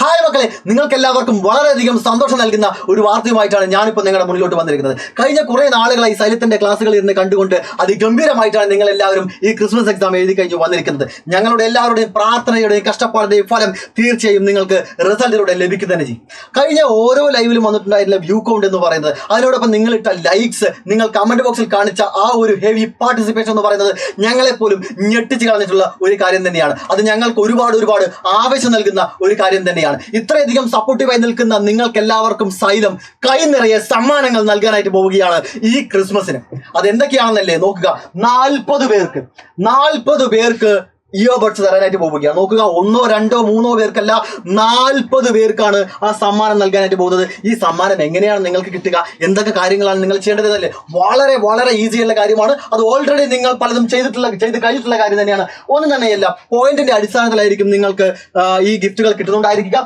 Hi മക്കളെ, നിങ്ങൾക്ക് എല്ലാവർക്കും വളരെയധികം സന്തോഷം നൽകുന്ന ഒരു വാർത്തയുമായിട്ടാണ് ഞാനിപ്പോൾ നിങ്ങളുടെ മുന്നിലോട്ട് വന്നിരിക്കുന്നത്. കഴിഞ്ഞ കുറേ നാളുകളായി സൈലത്തിന്റെ ക്ലാസ്സുകളിൽ ഇരുന്ന് കണ്ടുകൊണ്ട് അതിഗംഭീരമായിട്ടാണ് നിങ്ങൾ എല്ലാവരും ഈ ക്രിസ്മസ് എക്സാം എഴുതി കഴിഞ്ഞ് വന്നിരിക്കുന്നത്. ഞങ്ങളുടെ എല്ലാവരുടെയും പ്രാർത്ഥനയുടെയും കഷ്ടപ്പാടിന്റെയും ഫലം തീർച്ചയായും നിങ്ങൾക്ക് റിസൾട്ടിലൂടെ ലഭിക്കുക തന്നെ ചെയ്യും. കഴിഞ്ഞ ഓരോ ലൈവിലും വന്നിട്ടുണ്ടായിരുന്ന വ്യൂ കൗണ്ട് എന്ന് പറയുന്നത്, അതിനോടൊപ്പം നിങ്ങളിട്ട ലൈക്സ്, നിങ്ങൾ കമന്റ് ബോക്സിൽ കാണിച്ച ആ ഒരു ഹെവി പാർട്ടിസിപ്പേഷൻ എന്ന് പറയുന്നത് ഞങ്ങളെപ്പോലും ഞെട്ടിച്ച് കളഞ്ഞിട്ടുള്ള ഒരു കാര്യം തന്നെയാണ്. അത് ഞങ്ങൾക്ക് ഒരുപാട് ആവേശം നൽകുന്ന ഒരു കാര്യം തന്നെയാണ്. ഇത്രയധികം സപ്പോർട്ടീവായി നിൽക്കുന്ന നിങ്ങൾക്ക് എല്ലാവർക്കും സൈലം കൈ നിറയെ സമ്മാനങ്ങൾ നൽകാനായിട്ട് പോവുകയാണ് ഈ ക്രിസ്മസിന്. അതെന്തൊക്കെയാണെന്നല്ലേ നോക്കുക. 40 പേർക്ക് ഇയർബഡ്സ് തരാനായിട്ട് പോവുകയാണ്. നോക്കുക, 1, 2, 3 പേർക്കല്ല, 40 പേർക്കാണ് ആ സമ്മാനം നൽകാനായിട്ട് പോകുന്നത്. ഈ സമ്മാനം എങ്ങനെയാണ് നിങ്ങൾക്ക് കിട്ടുക, എന്തൊക്കെ കാര്യങ്ങളാണ് നിങ്ങൾ ചെയ്യേണ്ടതെന്നല്ലേ? വളരെ ഈസിയുള്ള കാര്യമാണ്. അത് ഓൾറെഡി നിങ്ങൾ പലതും ചെയ്ത് കഴിഞ്ഞിട്ടുള്ള കാര്യം തന്നെയാണ്. ഒന്നും തന്നെയല്ല, പോയിന്റിന്റെ അടിസ്ഥാനത്തിലായിരിക്കും നിങ്ങൾക്ക് ഈ ഗിഫ്റ്റുകൾ കിട്ടുന്നുണ്ടായിരിക്കുക.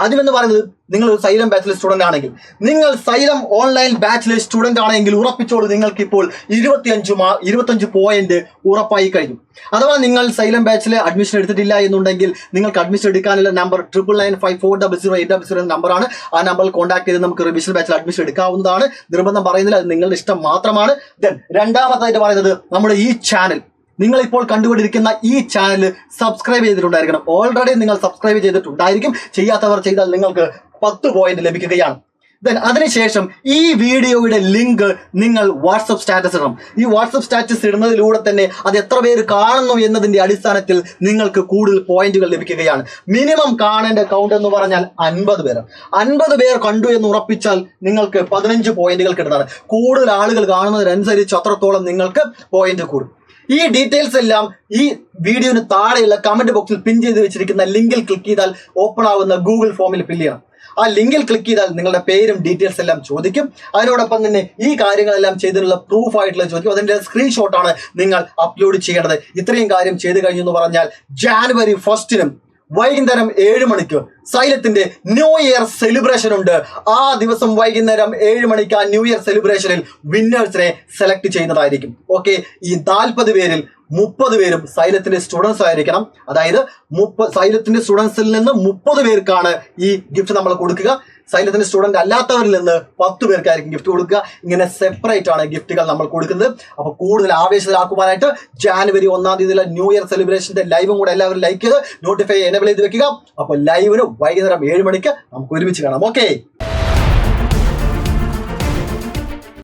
ആദ്യമെന്ന് പറയുന്നത്, നിങ്ങൾ ഒരു സൈലം ബാച്ചിലെ സ്റ്റുഡന്റ് ആണെങ്കിൽ, നിങ്ങൾ സൈലം ഓൺലൈൻ ബാച്ചിലെ സ്റ്റുഡന്റ് ആണെങ്കിൽ ഉറപ്പിച്ചോളൂ, നിങ്ങൾക്ക് ഇപ്പോൾ 25 പോയിന്റ് ഉറപ്പായി കഴിഞ്ഞു. അഥവാ നിങ്ങൾ സൈലം ബാച്ചിലെ അഡ്മിഷൻ എടുത്തിട്ടില്ല എന്നുണ്ടെങ്കിൽ, നിങ്ങൾക്ക് അഡ്മിഷൻ എടുക്കാനുള്ള നമ്പർ 9995400800 എന്ന നമ്പറാണ്. ആ നമ്പറിൽ കോൺടാക്ട് ചെയ്ത് നമുക്ക് റിവിഷൻ ബാച്ചിൽ അഡ്മിഷൻ എടുക്കാവുന്നതാണ്. നിർബന്ധം പറയുന്നില്ല, അത് നിങ്ങളുടെ ഇഷ്ടം മാത്രമാണ്. ദെൻ രണ്ടാമതായിട്ട് പറയുന്നത്, നമ്മുടെ ഈ ചാനൽ, നിങ്ങൾ ഇപ്പോൾ കണ്ടുകൊണ്ടിരിക്കുന്ന ഈ ചാനൽ സബ്സ്ക്രൈബ് ചെയ്തിട്ടുണ്ടായിരിക്കണം. ഓൾറെഡി നിങ്ങൾ സബ്സ്ക്രൈബ് ചെയ്തിട്ടുണ്ടായിരിക്കും. ചെയ്യാത്തവർ ചെയ്താൽ നിങ്ങൾക്ക് 10 പോയിന്റ് ലഭിക്കുകയാണ്. ദെൻ അതിനുശേഷം ഈ വീഡിയോയുടെ ലിങ്ക് നിങ്ങൾ വാട്സപ്പ് സ്റ്റാറ്റസ് ഇടണം. ഈ വാട്സപ്പ് സ്റ്റാറ്റസ് ഇടുന്നതിലൂടെ തന്നെ അത് എത്ര പേര് കാണുന്നു എന്നതിന്റെ അടിസ്ഥാനത്തിൽ നിങ്ങൾക്ക് കൂടുതൽ പോയിന്റുകൾ ലഭിക്കുകയാണ്. മിനിമം കാണേണ്ട കൗണ്ട് എന്ന് പറഞ്ഞാൽ 50 പേർ. 50 പേർ കണ്ടു എന്ന് ഉറപ്പിച്ചാൽ നിങ്ങൾക്ക് 15 പോയിന്റുകൾ കിട്ടുന്നതാണ്. കൂടുതൽ ആളുകൾ കാണുന്നതിനനുസരിച്ച് അത്രത്തോളം നിങ്ങൾക്ക് പോയിന്റ് കൂടും. ഈ ഡീറ്റെയിൽസ് എല്ലാം ഈ വീഡിയോന് താഴെയുള്ള കമന്റ് ബോക്സിൽ പിൻ ചെയ്ത് വെച്ചിരിക്കുന്ന ലിങ്കിൽ ക്ലിക്ക് ചെയ്താൽ ഓപ്പൺ ആവുന്ന ഗൂഗിൾ ഫോമിൽ ഫില്ല് ചെയ്യണം. ആ ലിങ്കിൽ ക്ലിക്ക് ചെയ്താൽ നിങ്ങളുടെ പേരും ഡീറ്റെയിൽസ് എല്ലാം ചോദിക്കും. അതിനോടൊപ്പം തന്നെ ഈ കാര്യങ്ങളെല്ലാം ചെയ്തിട്ടുള്ള പ്രൂഫ് ആയിട്ടുള്ള ചോദിക്കും. അതിന്റെ സ്ക്രീൻഷോട്ടാണ് നിങ്ങൾ അപ്ലോഡ് ചെയ്യേണ്ടത്. ഇത്രയും കാര്യം ചെയ്ത് കഴിഞ്ഞു എന്ന് പറഞ്ഞാൽ ജാനുവരി 1 വൈകുന്നേരം 7 മണിക്ക് സൈലത്തിന്റെ ന്യൂ ഇയർ സെലിബ്രേഷൻ ഉണ്ട്. ആ ദിവസം വൈകുന്നേരം 7 മണിക്ക് ആ ന്യൂ ഇയർ സെലിബ്രേഷനിൽ വിന്നേഴ്സിനെ സെലക്ട് ചെയ്യുന്നതായിരിക്കും. ഓക്കെ, ഈ 40 പേരിൽ 30 പേരും സൈലത്തിന്റെ സ്റ്റുഡൻസ് ആയിരിക്കണം. അതായത് സൈലത്തിന്റെ സ്റ്റുഡൻസിൽ നിന്ന് 30 പേർക്കാണ് ഈ ഗിഫ്റ്റ് നമ്മൾ കൊടുക്കുക. സൈലത്തിന്റെ സ്റ്റുഡന്റ് അല്ലാത്തവരിൽ നിന്ന് 10 പേർക്കായിരിക്കും ഗിഫ്റ്റ് കൊടുക്കുക. ഇങ്ങനെ സെപ്പറേറ്റ് ആണ് ഗിഫ്റ്റുകൾ നമ്മൾ കൊടുക്കുന്നത്. അപ്പൊ കൂടുതൽ ആവേശത്തിലാക്കുവാനായിട്ട് ജാനുവരി 1 ന്യൂ ഇയർ സെലിബ്രേഷന്റെ ലൈവും കൂടെ എല്ലാവരും ലൈക്ക് ചെയ്ത് നോട്ടിഫൈ എനേബിൾ ചെയ്ത് വെക്കുക. അപ്പൊ ലൈവിന് വൈകുന്നേരം 7 മണിക്ക് നമുക്ക് ഒരുമിച്ച് കാണാം. ഓക്കെ.